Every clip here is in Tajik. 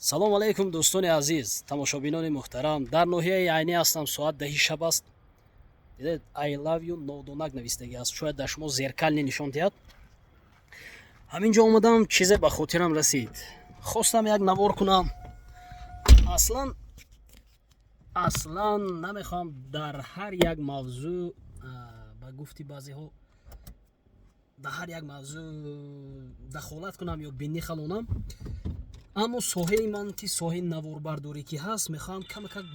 салом алайкум дӯстони азиз, тамошобинони муҳтарам. Дар ноҳияи айнӣ ҳастам. Соат 10 шаб аст. Дидед I love you нодонак навистагӣ аст. Шояд дар шумо зеркалне нишон диҳад. Ҳамин ҷо омадам, чизе ба хотирам расид. Хостам як навор кунам. Аслан намехоҳам дар ҳар як мавзӯъ ба гуфти баъзеҳо дар ҳар як мавзӯъ дахолат кунам ё бинӣ халонам. аммо соҳаи ман ки соҳаи наворбардорӣ ки ҳаст, мехоҳам камакак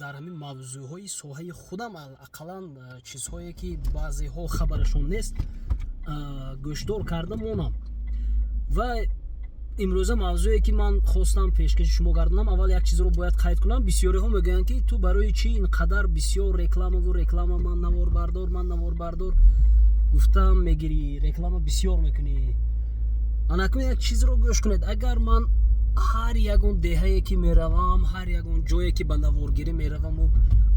дар ҳамин мавзӯъҳои соҳаи худам ақаллан чизҳое ки баъзеҳо хабарашон нест гӯшдор карда монам. ва имрӯза мавзӯе ки ман хостам пешкаши шумо гардонам, аввал як чизро бояд қайд кунам. Бисёриҳо мегӯянд ки ту барои чӣ инқадар бисёр реклама ман наворбардор гуфтам мегирӣ, реклама бисёр мекунӣ. анакун як чизро гӯш кунед. Агар ман ҳар ягон деҳае ки меравам, ҳар ягон ҷое ки ба наворгирӣ мераваму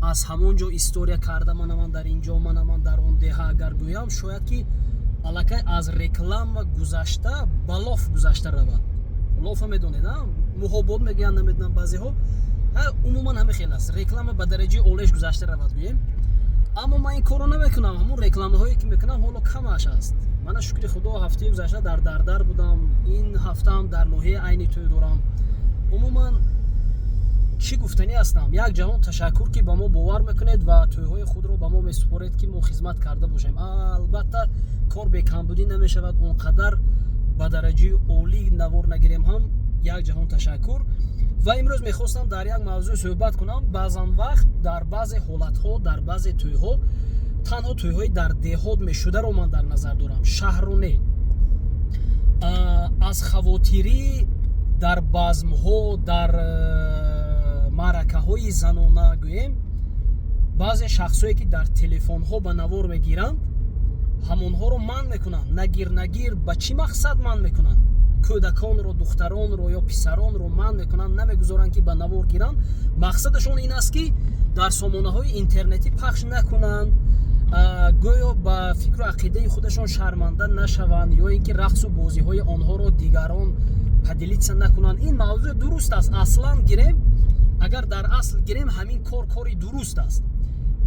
аз ҳамон ҷо история карда манаман дар ин ҷо, манаман дар он деҳа агар гӯям, шояд ки аллакай аз реклама гузашта ба лоф гузашта равад. лофа медонед, муҳобот мегӯянд, намедонам баъзеҳо. Умуман ҳамин хел аст. Реклама ба дараҷаи олеш гузашта равад гӯем. аммо ман ин корро намекунам. ҳамон рекламаҳое ки мекунам ҳоло камаш аст. мана шукри худо ҳафтаи гузашта дар будам. ин ҳафтаам дар ноҳияи айни тӯй дорам. умуман чӣ гуфтанӣ ҳастам? Як ҷаҳон ташаккур ки ба мо бовар мекунед ва тӯйҳои худро ба мо месупоред ки мо хизмат карда бошем. албатта кор бекамбудӣ намешавад. он қадар ба дараҷаи олӣ навор нагирем ҳам як ҷаҳон ташаккур. ва имрӯз мехостам дар як мавзӯъ суҳбат кунам. баъзан вақт дар баъзе ҳолатҳо, дар баъзе тӯйҳо, танҳо тӯйҳои дар деҳот мешударо ман дар назар дорам, шаҳрро не. аз хавотирӣ дар базмҳо, дар маъракаҳои занона гӯем, баъзе шахсое ки дар телефонҳо ба навор мегиранд, ҳамонҳоро манъ мекунанд. Нагир ба чӣ мақсад манъ мекунанд? кӯдаконро, духтаронро ё писаронро манъ мекунанд, намегузоранд ки ба навор гиранд. мақсадашон ин аст ки дар сомонаҳои интернетӣ пахш накунанд, гӯё ба фикру ақидаи худашон шарманда нашаванд, ё ин ки рақсу бозиҳои онҳоро дигарон падилитса накунанд. ин мавзӯъ дуруст аст. аслан гирем, агар дар асл гирем, ҳамин кори дуруст аст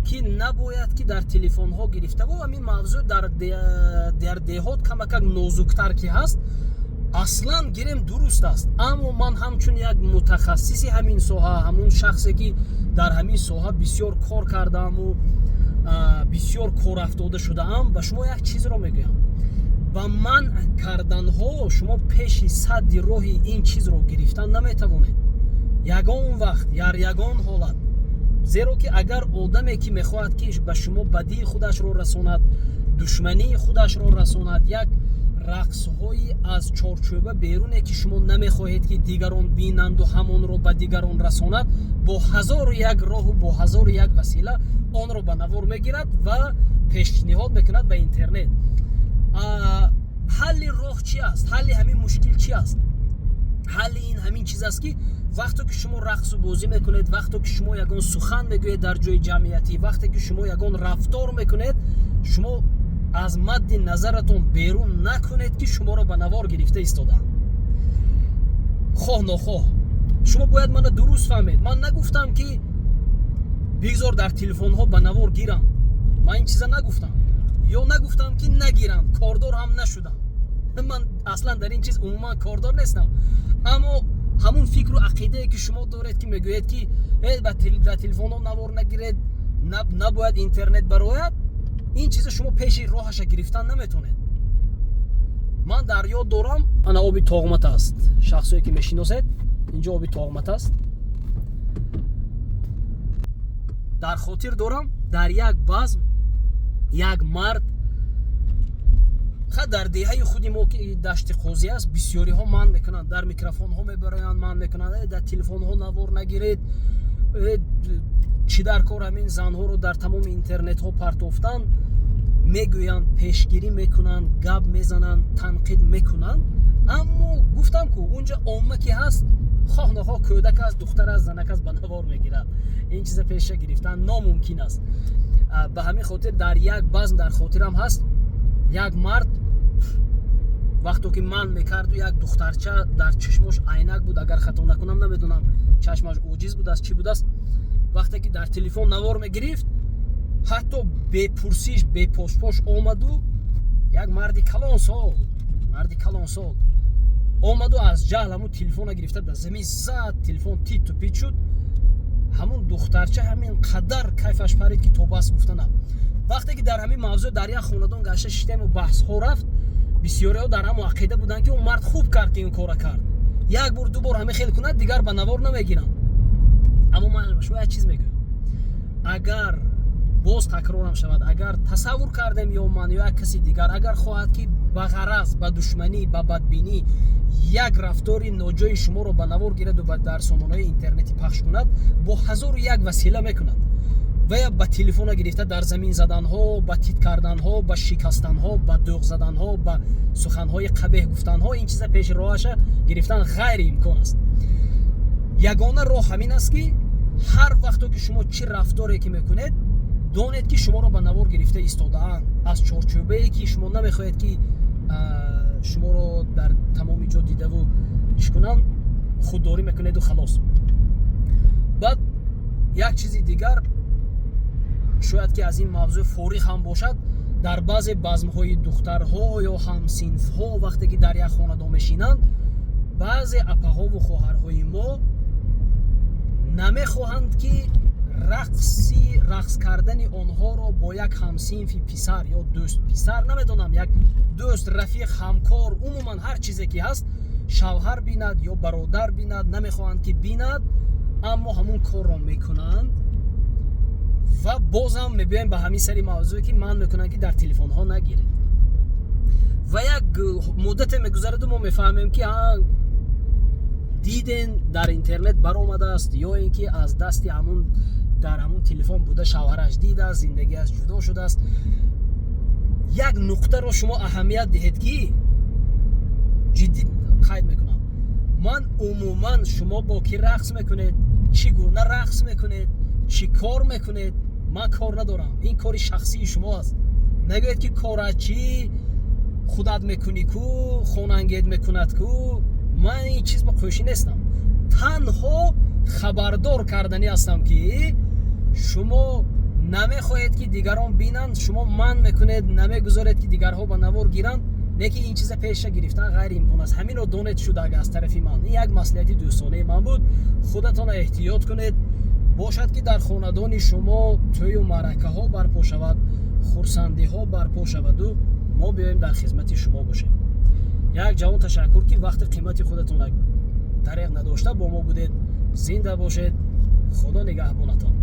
ки набояд ки дар телефонҳо гирифтаву ҳамин мавзӯъ дар деҳот камакак нозуктар ки ҳаст, аслан гирем дуруст аст. аммо ман ҳамчун як мутахассиси ҳамин соҳа, ҳамун шахсе ки дар ҳамин соҳа бисёр кор кардааму бисёр корафтода шудаам, ба шумо як чизро мегӯям. ба манъ карданҳо шумо пеши садди роҳи ин чизро гирифтан наметавонед. ягон вақт, ягон ҳолат. зеро ки агар одаме ки мехоҳад ки ба шумо бадии худашро расонад, душмании худашро расонад, як рақсҳои аз чорчӯба беруне ки шумо намехоҳед ки дигарон бинанду ҳамонро ба дигарон расонад, бо ҳазору як роҳу бо ҳазору як васила онро ба навор мегирад ва пешниҳод мекунад ба интернет. ҳалли роҳ чӣ аст? ҳалли ҳамин мушкил чӣ аст? ҳалли ин ҳамин чиз аст ки вақте ки шумо рақсу бозӣ мекунед, вақте ки шумо ягон сухан мегӯед дар ҷои ҷамъиятӣ, вақте ки шумо ягон рафтор мекунед, шумо аз мадди назаратон берун накунед ки шуморо ба навор гирифта истодаанд. хоҳ нохоҳ шумо бояд мана дуруст фаҳмед. ман нагуфтам ки бигзор дар телефонҳо ба навор гиранд. ман ин чиза нагуфтам. ё нагуфтам ки нагиранд, кордор ҳам нашудам. ман аслан дар ин чиз умуман кордор нестам. аммо ҳамун фикру ақидае ки шумо доред ки мегӯед ки ба телефонҳо навор нагиред, набояд интернет барояд, ин чиза шумо пеши роҳаша гирифтан наметонед. ман дар ёд дорам, ана оби тоғмат аст. шахсое ки мешиносед, инҷо оби тоғмат аст. дар хотир дорам, дар як базм як мард дар деҳаи худи мо ки дашти қозӣ аст, бисёриҳо манъ мекунанд, дар микрофонҳо мебароянд, манъ мекунанд, дар телефонҳо навор нагиред, чӣ дар кор ҳамин занҳоро дар тамоми интернетҳо партофтан мегӯянд, пешгирӣ мекунанд, гап мезананд, танқид мекунанд. аммо гуфтам ку унҷа омма ки ҳаст, хоҳ нохоҳ кӯдак аст, духтар аст, занак аст, ба навор мегирад. ин чиза пеша гирифтан номумкин аст. ба ҳамин хотир дар як базм дар хотирам ҳаст, як мард вақто ки ман мекарду як духтарча дар чашмош айнак буд, агар хато накунам намедонам чашмаш оҷиз будааст чӣ будааст. вақте ки дар телефон навор мегирифт, ҳатто бепурсиш бепошпош омаду як марди калон сол омаду аз ҷаҳл ҳамун телефона гирифта дар замин зад, телефон титу пит шуд. ҳамун духтарча ҳамин қадар кайфаш парид ки то бас гуфтана. вақте ки дар ҳамин мавзӯъ дар як хонадон гашта шиштему баҳсҳо рафт, бисёриҳо дар ҳамон ақида буданд ки он мард хуб кард ки ин кора кард. як бор ду бор ҳамин хел кунад, дигар ба навор намегиранд. аммо ман шумо як чиз мегӯям, агар боз такрорам шавад, агар тасаввур кардем ё ман ё як каси дигар агар хоҳад ки ба ғараз, ба душманӣ, ба бадбинӣ як рафтори ноҷои шуморо ба навор гираду дар сомонаҳои интернетӣ пахш кунад, бо ҳазору як васила мекунад. ва я ба телефона гирифта дар замин заданҳо, ба тит карданҳо, ба шикастанҳо, ба дӯғ заданҳо, ба суханҳои қабеҳ гуфтанҳо, ин чиза пеши роҳаша гирифтан ғайриимкон аст. ягона роҳ ҳамин аст ки ҳар вақто ки шумо чӣ рафторе ки мекунед, донед ки шуморо ба навор гирифта истодаанд. аз чорчӯбае ки шумо намехоҳед ки шуморо дар тамоми ҷо дидаву чӣ кунанд, худдорӣ мекунеду халос. баъд як чизи дигар, шояд ки аз ин мавзӯъ фориғ ҳам бошад, дар баъзе базмҳои духтарҳо ё ҳамсинфҳо вақте ки дар як хонадон мешинанд, баъзе апаҳову хоҳарҳои мо намехоҳанд ки рақс кардани онҳоро бо як ҳамсинфи писар ё дӯст писар, намедонам, як дӯст, рафиқ, ҳамкор, умуман ҳар чизе ки ҳаст, шавҳар бинад ё бародар бинад, намехоҳанд ки бинад, аммо ҳамун корро мекунанд. ва бозам мебиёем ба ҳамин сари мавзӯе ки ман мекунам ки дар телефонҳо нагиред. ва як муддате мегузараду мо мефаҳмем ки диден дар интернет баромадааст ё ин ки аз дасти дар ҳамун телефон буда шавҳараш дидааст, зиндагиаш ҷудо шудааст. як нуқтаро шумо аҳамият диҳед ки ҷиддӣ қайд мекунам, ман умуман шумо бо ки рақс мекунед, чӣ гуна рақс мекунед, чӣ кор мекунед, ман кор надорам. ин кори шахсии шумо аст. нагӯед ки корачӣ худат мекунӣ ку, хонангед мекунад ку. ман ин чиз ба қӯшӣ нестам. танҳо хабардор карданӣ ҳастам ки шумо намехоҳед ки дигарон бинанд, шумо ман мекунед, намегузоред ки дигарҳо ба навор гиранд. не ки ин чиза пеша гирифтан ғайриимкон аст. ҳаминро донед шудаг аз тарафи ман. ин як маслиҳати дӯстонаи ман буд. худатонро эҳтиёт кунед. бошад ки дар хонадони шумо тӯю маъракаҳо барпо шавад, хурсандиҳо барпо шаваду мо биёем дар хизмати шумо бошем. як ҷавон ташаккур ки вақти қимати худатонро дареғ надошта бо мо будед. зинда бошед. худо нигаҳбонатон.